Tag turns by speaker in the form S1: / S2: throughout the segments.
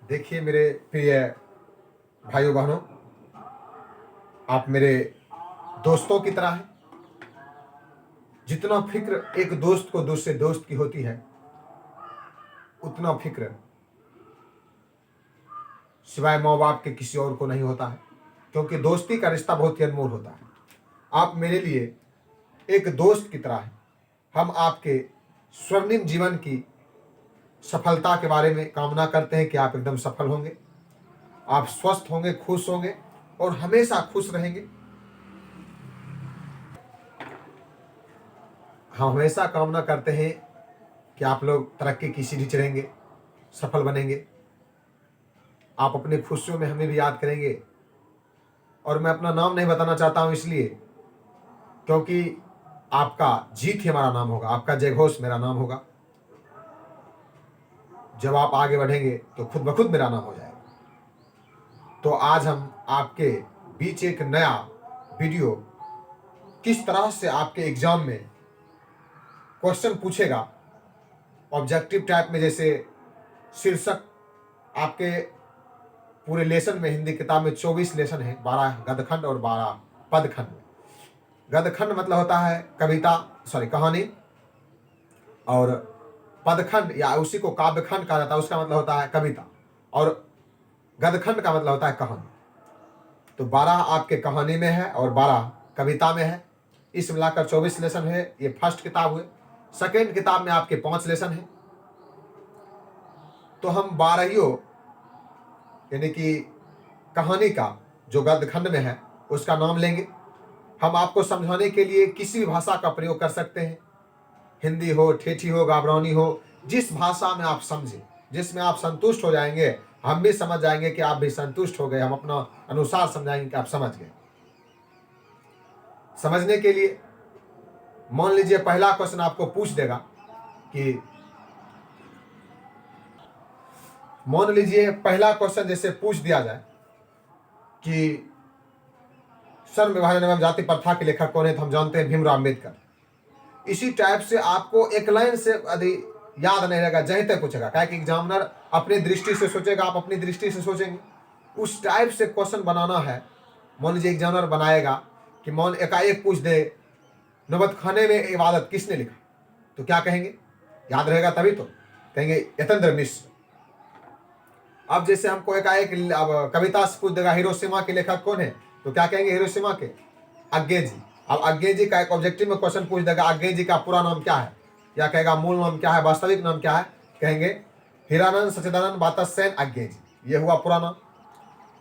S1: देखिए मेरे प्रिय भाइयों बहनों, आप मेरे दोस्तों की तरह हैं। जितना फिक्र एक दोस्त को दूसरे दोस्त की होती है, उतना फिक्र सिवाय माँ बाप के किसी और को नहीं होता है, क्योंकि दोस्ती का रिश्ता बहुत ही अनमोल होता है। आप मेरे लिए एक दोस्त की तरह हैं। हम आपके स्वर्णिम जीवन की सफलता के बारे में कामना करते हैं कि आप एकदम सफल होंगे, आप स्वस्थ होंगे, खुश होंगे और हमेशा खुश रहेंगे। हम हमेशा कामना करते हैं कि आप लोग तरक्की की सीढ़ी चढ़ेंगे, सफल बनेंगे। आप अपनी खुशियों में हमें भी याद करेंगे। और मैं अपना नाम नहीं बताना चाहता हूं, इसलिए क्योंकि आपका जीत ही हमारा नाम होगा, आपका जयघोष मेरा नाम होगा। जब आप आगे बढ़ेंगे तो खुद ब खुद मेरा नाम हो जाएगा। तो आज हम आपके बीच एक नया वीडियो, किस तरह से आपके एग्जाम में क्वेश्चन पूछेगा ऑब्जेक्टिव टाइप में, जैसे शीर्षक आपके पूरे लेसन में, हिंदी किताब में 24 लेसन है, 12 गद्यखंड और 12 पदखंड। गद्यखंड मतलब होता है कविता, कहानी, और पदखंड या उसी को काव्यखंड कहा जाता है, उसका मतलब होता है कविता, और गद्यखंड का मतलब होता है कहानी। तो 12 आपके कहानी में है और 12 कविता में है। इस मिलाकर 24 लेसन है। ये फर्स्ट किताब हुए। सेकेंड किताब में आपके 5 लेसन है। तो हम 12 यानी कि कहानी का जो गद्यखंड में है उसका नाम लेंगे। हम आपको समझाने के लिए किसी भी भाषा का प्रयोग कर सकते हैं, हिंदी हो, ठेठी हो, गावरानी हो, जिस भाषा में आप समझें, जिसमें आप संतुष्ट हो जाएंगे, हम भी समझ जाएंगे कि आप भी संतुष्ट हो गए। हम अपना अनुसार समझाएंगे कि आप समझ गए। समझने के लिए मान लीजिए पहला क्वेश्चन आपको पूछ देगा कि, मान लीजिए पहला क्वेश्चन जैसे पूछ दिया जाए कि श्रम विभाजन एवं जाति प्रथा के लेखक कौन है, तो हम जानते हैं भीमराव अम्बेडकर। इसी टाइप से आपको एक लाइन से यदि याद नहीं रहेगा, जहीं तक पूछेगा, क्या कि एग्जामिनर अपनी दृष्टि से सोचेगा, आप अपनी दृष्टि से सोचेंगे। उस टाइप से क्वेश्चन बनाना है। मान लीजिए एग्जामिनर बनाएगा कि मान एकाएक पूछ दे, नौबत खाने में इबादत किसने लिखा, तो क्या कहेंगे? याद रहेगा तभी तो कहेंगे यतेंद्र मिश्र। अब जैसे हमको एकाएक अब कविता से पूछ देगा हिरोशिमा के लेखक कौन है, तो क्या कहेंगे? हिरोशिमा के अज्ञे जी। अब अज्ञे जी का एक ऑब्जेक्टिव में क्वेश्चन पूछ देगा, अज्ञे जी का पूरा नाम क्या है, या कहेगा मूल नाम क्या है, वास्तविक नाम क्या है, कहेंगे हीरानंद सच्चिदानंद वात्स्यायन अज्ञे जी, ये हुआ पूरा नाम।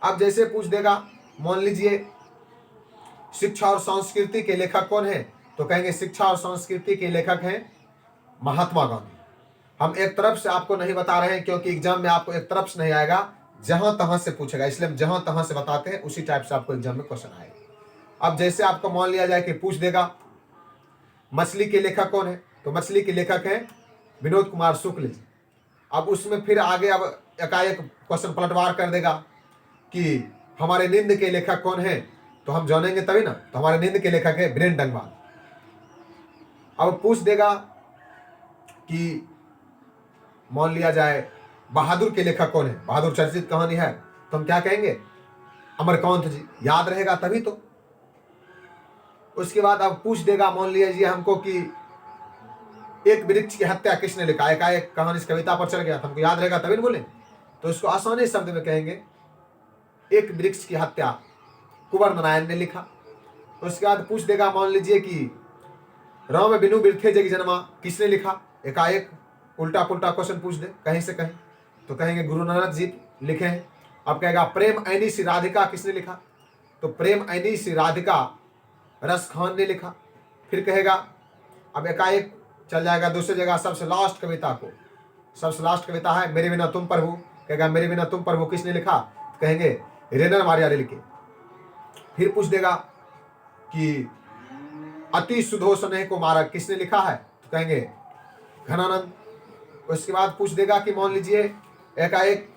S1: अब जैसे पूछ देगा, मान लीजिए शिक्षा और संस्कृति के लेखक कौन है, तो कहेंगे शिक्षा और संस्कृति के लेखक हैं महात्मा गांधी। हम एक तरफ से आपको नहीं बता रहे हैं, क्योंकि एग्जाम में आपको एक तरफ से नहीं आएगा, जहां तहां से पूछेगा, इसलिए हम जहां तहां से बताते हैं उसी टाइप से आपको एग्जाम में क्वेश्चन आएगा। अब जैसे आपको मान लिया जाए कि पूछ देगा मछली के लेखक कौन है, तो मछली के लेखक हैं विनोद कुमार शुक्ल जी। अब उसमें फिर आगे अब एकाएक क्वेश्चन पलटवार कर देगा कि हमारे नींद के लेखक कौन है, तो हम जानेंगे तभी ना। तो हमारे नींद के लेखक है वीरेंद्र डंगवाल। अब पूछ देगा कि मान लिया जाए बहादुर के लेखक कौन है, बहादुर चर्चित कहानी है, तो हम क्या कहेंगे? अमरकांत जी। याद रहेगा तभी तो। उसके बाद अब पूछ देगा मान लीजिए हमको कि एक वृक्ष की हत्या किसने लिखा, एकाएक कहानी इस कविता पर चल गया, तो हमको याद रहेगा तभी न बोले। तो इसको आसानी शब्द में कहेंगे एक वृक्ष की हत्या कुंवर नारायण ने लिखा। उसके बाद पूछ देगा मान लीजिए कि राम बिनु बिरथे जग जन्मा किसने लिखा, एकाएक उल्टा पुल्टा क्वेश्चन पूछ दे कहीं से कहीं, तो कहेंगे गुरु नानक जी लिखे हैं। अब कहेगा प्रेम ऐनी सी राधिका किसने लिखा, तो प्रेम ऐनी सी राधिका रस खान ने लिखा। फिर कहेगा, अब एकाएक चल जाएगा दूसरी जगह, सबसे लास्ट कविता को, सबसे लास्ट कविता है मेरे बिना तुम प्रभु, कहेगा मेरे बिना तुम प्रभु किसने लिखा, तो कहेंगे रेनर मारिया लिखे। फिर पूछ देगा कि अति सुधो स्नेह को मारा किसने लिखा है, तो कहेंगे घनानंद। उसके बाद पूछ देगा कि मान लीजिए एकाएक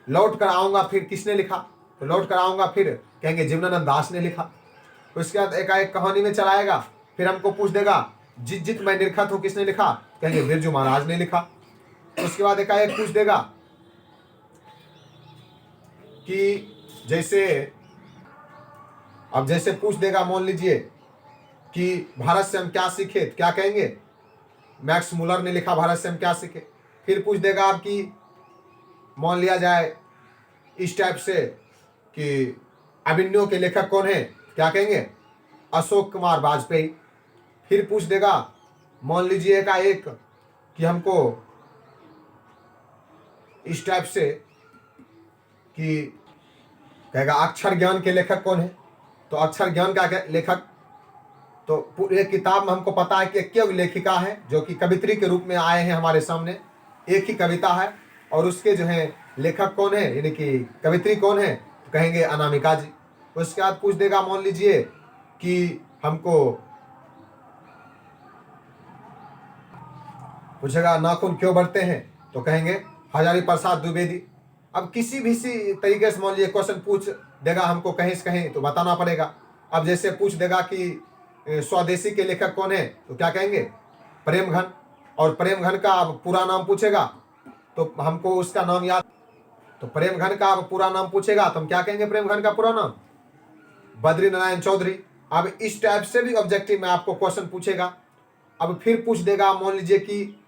S1: लौट कर आऊंगा फिर किसने लिखा, तो लौट कर आऊंगा फिर कहेंगे जीवनानंद दास ने लिखा। उसके बाद एकाएक कहानी में चलाएगा, फिर हमको पूछ देगा जित जित मैं निरखत हूं किसने लिखा, कहेंगे बिरजू महाराज ने लिखा। उसके बाद एकाएक पूछ देगा कि जैसे अब जैसे पूछ देगा, मान लीजिए कि भारत से हम क्या सीखे, तो क्या कहेंगे? मैक्स मुलर ने लिखा भारत से हम क्या सीखे। फिर पूछ देगा आपकी, मान लिया जाए इस टाइप से कि अभिन्यो के लेखक कौन है, क्या कहेंगे? अशोक कुमार वाजपेयी। फिर पूछ देगा, मान लीजिएगा एक कि हमको इस टाइप से कि कहेगा अक्षर ज्ञान के लेखक कौन है, तो अक्षर ज्ञान का लेखक, तो पूरे किताब में हमको पता है कि केवल लेखिका है जो कि कवित्री के रूप में आए हैं हमारे सामने, एक ही कविता है, और उसके जो है लेखक कौन है, यानी कि कवित्री कौन है, तो कहेंगे अनामिका जी। उसके बाद पूछ देगा, मान लीजिए कि हमको पूछेगा नाखून क्यों बढ़ते हैं, तो कहेंगे हजारी प्रसाद द्विवेदी। अब किसी भी तरीके से मान लीजिए क्वेश्चन पूछ देगा हमको कहीं से कहीं, तो बताना पड़ेगा। अब जैसे पूछ देगा कि स्वदेशी के लेखक कौन है, तो क्या कहेंगे? प्रेमघन। और प्रेमघन का अब पूरा नाम पूछेगा तो हमको उसका नाम याद, तो प्रेमघन का अब पूरा नाम पूछेगा तो हम क्या कहेंगे? प्रेमघन का पूरा नाम बद्री नारायण चौधरी। अब इस टाइप से भी ऑब्जेक्टिव में आपको क्वेश्चन पूछेगा। अब फिर पूछ देगा, मान लीजिए कि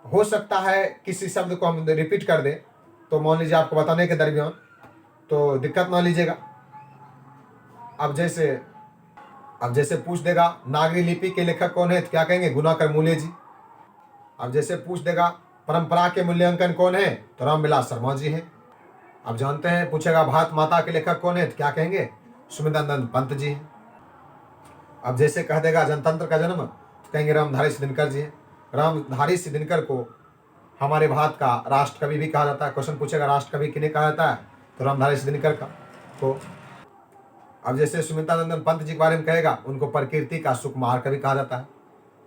S1: हो सकता है किसी शब्द को हम रिपीट कर दें, तो मान लीजिए आपको बताने के दरमियान तो दिक्कत ना लीजिएगा। अब जैसे पूछ देगा नागरी लिपि के लेखक कौन है, तो क्या कहेंगे? गुणाकर मूल्य जी। अब जैसे पूछ देगा परंपरा के मूल्यांकन कौन है, तो रामविलास शर्मा जी हैं। अब जानते हैं, पूछेगा भारत माता के लेखक कौन है, तो क्या कहेंगे? सुमितानंद पंत जी हैं। अब जैसे कह देगा जनतंत्र का जन्म, तो कहेंगे रामधारी सिद्धिनकर जी हैं। रामधारी सिद्धिनकर को हमारे भारत का राष्ट्र कवि भी कहा जाता है। क्वेश्चन पूछेगा राष्ट्र कवि किन्हें कहा जाता है, तो रामधारी सिद्धिनकर का को। अब जैसे सुमितानंदन पंत जी के बारे में कहेगा, उनको प्रकृति का सुकुमार कवि कहा जाता है।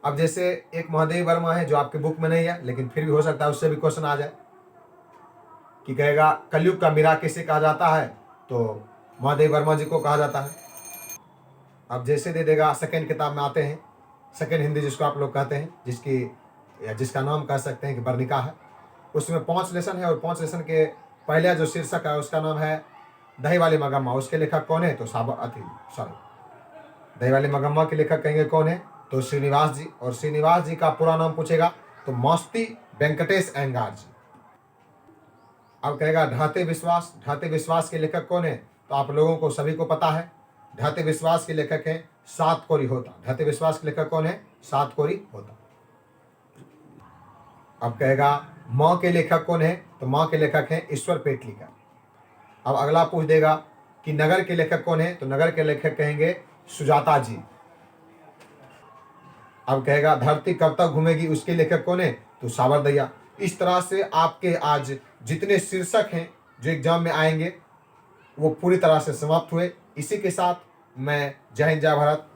S1: अब जैसे एक महादेव वर्मा है जो आपके बुक में नहीं है, लेकिन फिर भी हो सकता है उससे भी क्वेश्चन आ जाए कि कहेगा कलयुग का मीरा किसे कहा जाता है, तो महादेव वर्मा जी को कहा जाता है। अब जैसे दे देगा सेकेंड किताब में आते हैं, सेकेंड हिंदी जिसको आप लोग कहते हैं, जिसका नाम कह सकते हैं कि वर्णिका है। उसमें 5 लेसन है और 5 लेसन के पहला जो शीर्षक है उसका नाम है दही वाली मगम्मा। उसके लेखक कौन है, तो दही वाली मगम्मा के लेखक कहेंगे कौन है, तो श्रीनिवास जी। और श्रीनिवास जी का पूरा नाम पूछेगा तो मास्ती वेंकटेश अयंगार जी। अब कहेगा ढाते विश्वास के लेखक कौन है, तो आप लोगों को सभी को पता है, ढाते विश्वास के लेखक हैं सातकोरी होता। ढाते विश्वास के लेखक कौन है? सातकोरी होता। अब कहेगा माँ के लेखक कौन है, तो माँ के लेखक हैं ईश्वर पेटलीकर। अब अगला पूछ देगा कि नगर के लेखक कौन है, तो नगर के लेखक कहेंगे सुजाता जी। अब कहेगा धरती कब तक घूमेगी, उसके लेखक कौन है, तो सावरदैया। इस तरह से आपके आज जितने शीर्षक हैं जो एग्जाम में आएंगे वो पूरी तरह से समाप्त हुए। इसी के साथ मैं जय हिंद जय भारत